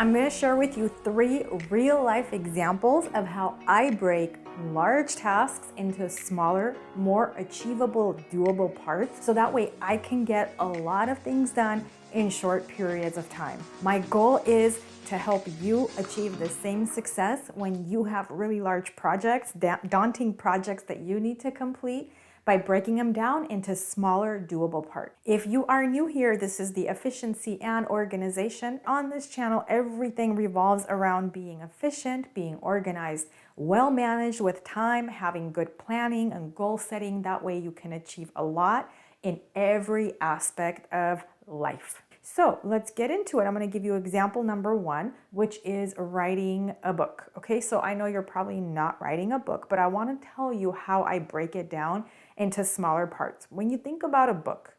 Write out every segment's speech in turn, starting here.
I'm going to share with you 3 real-life examples of how I break large tasks into smaller, more achievable, doable parts, so that way I can get a lot of things done in short periods of time. My goal is to help you achieve the same success when you have really large projects, daunting projects that you need to complete, by breaking them down into smaller, doable parts. If you are new here, this is the efficiency and organization. On this channel, everything revolves around being efficient, being organized, well managed with time, having good planning and goal setting. That way you can achieve a lot in every aspect of life. So let's get into it. I'm going to give you example number 1, which is writing a book. Okay, so I know you're probably not writing a book, but I want to tell you how I break it down into smaller parts. When you think about a book,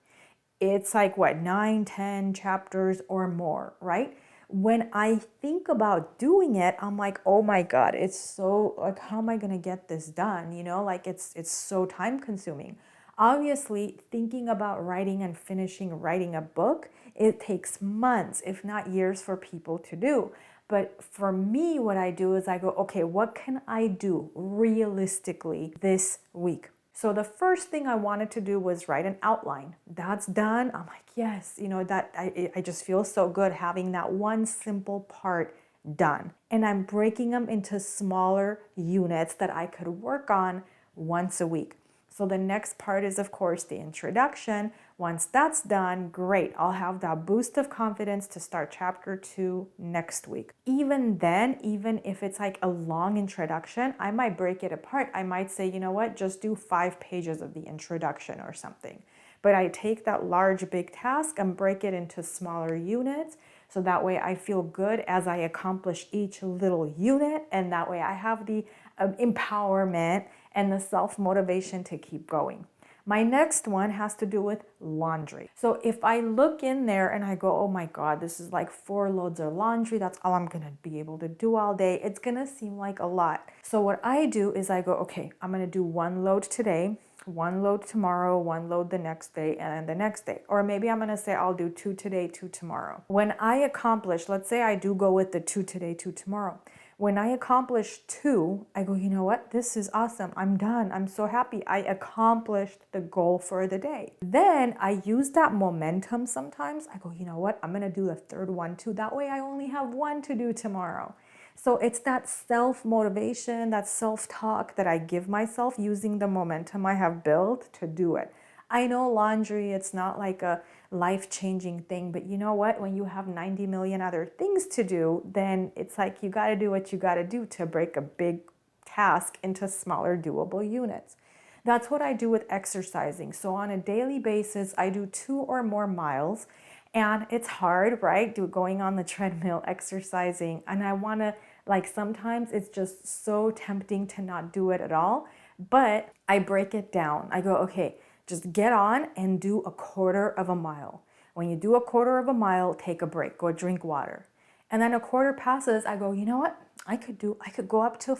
it's like what, 9, 10 chapters or more, right? When I think about doing it, I'm like, oh my God, it's so like, how am I going to get this done? You know, like it's so time consuming. Obviously, thinking about writing and finishing writing a book, it takes months, if not years, for people to do. But for me, what I do is I go, okay, what can I do realistically this week? So the first thing I wanted to do was write an outline. That's done. I'm like, yes, you know, that I just feel so good having that one simple part done. And I'm breaking them into smaller units that I could work on once a week. So the next part is, of course, the introduction. Once that's done, great. I'll have that boost of confidence to start chapter 2 next week. Even then, even if it's like a long introduction, I might break it apart. I might say, you know what, just do 5 pages of the introduction or something. But I take that large, big task and break it into smaller units. So that way I feel good as I accomplish each little unit. And that way I have the empowerment and the self-motivation to keep going. My next one has to do with laundry. So if I look in there and I go, oh my God, this is like 4 loads of laundry. That's all I'm gonna be able to do all day. It's gonna seem like a lot. So what I do is I go, okay, I'm gonna do 1 load today, 1 load tomorrow, 1 load the next day, and then the next day. Or maybe I'm gonna say I'll do 2 today, 2 tomorrow. When I accomplish, let's say I do go with the 2 today, 2 tomorrow. When I accomplish 2, I go, you know what? This is awesome. I'm done. I'm so happy. I accomplished the goal for the day. Then I use that momentum sometimes. I go, you know what? I'm going to do the 3rd one too. That way I only have 1 to do tomorrow. So it's that self-motivation, that self-talk that I give myself using the momentum I have built to do it. I know laundry, it's not like a life-changing thing, but you know what? When you have 90 million other things to do, then it's like you got to do what you got to do to break a big task into smaller, doable units. That's what I do with exercising. So on a daily basis, I do 2 or more miles, and it's hard, right? Going on the treadmill, exercising, and I want to, like, sometimes it's just so tempting to not do it at all, but I break it down. I go, okay, just get on and do a 1/4 of a mile. When you do a 1/4 of a mile, take a break, go drink water. And then a 1/4 passes, I go, you know what? I could go up to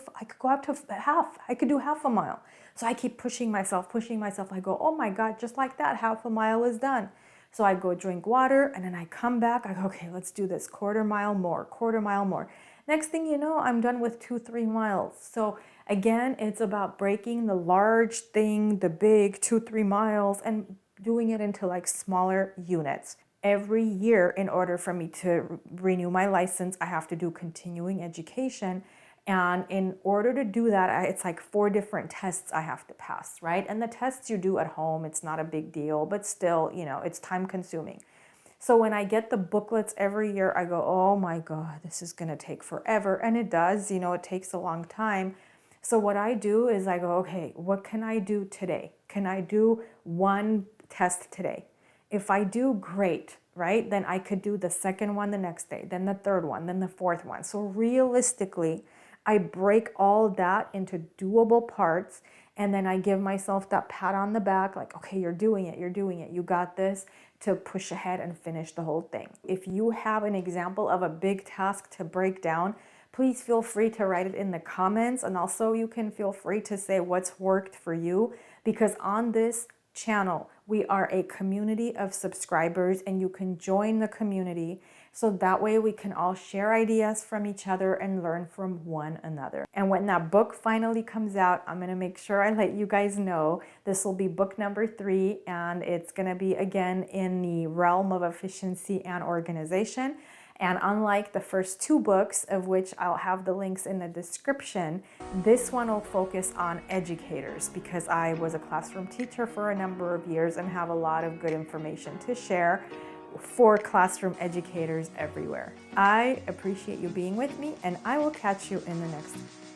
half. I could do half a mile. So I keep pushing myself. I go, oh my God, just like that, half a mile is done. So I go drink water, and then I come back. I go, okay, let's do this 1/4 mile more, 1/4 mile more. Next thing you know, I'm done with 2, 3 miles. So again, it's about breaking the large thing, the big 2, 3 miles, and doing it into like smaller units. Every year, in order for me to renew my license, I have to do continuing education. And in order to do that, it's like 4 different tests I have to pass, right? And the tests you do at home, it's not a big deal, but still, you know, it's time consuming. So when I get the booklets every year, I go, oh my God, this is gonna take forever. And it does, you know, it takes a long time. So what I do is I go, okay, what can I do today? Can I do 1 test today? If I do, great, right? Then I could do the 2nd one the next day, then the 3rd one, then the 4th one. So realistically, I break all that into doable parts, and then I give myself that pat on the back, like, okay, you're doing it, you got this, to push ahead and finish the whole thing. If you have an example of a big task to break down, please feel free to write it in the comments, and also you can feel free to say what's worked for you, because on this channel, we are a community of subscribers, and you can join the community So that way we can all share ideas from each other and learn from one another. And when that book finally comes out, I'm gonna make sure I let you guys know. This will be book number 3, and it's gonna be again in the realm of efficiency and organization. And unlike the first 2 books, of which I'll have the links in the description, this one will focus on educators because I was a classroom teacher for a number of years and have a lot of good information to share for classroom educators everywhere. I appreciate you being with me, and I will catch you in the next one.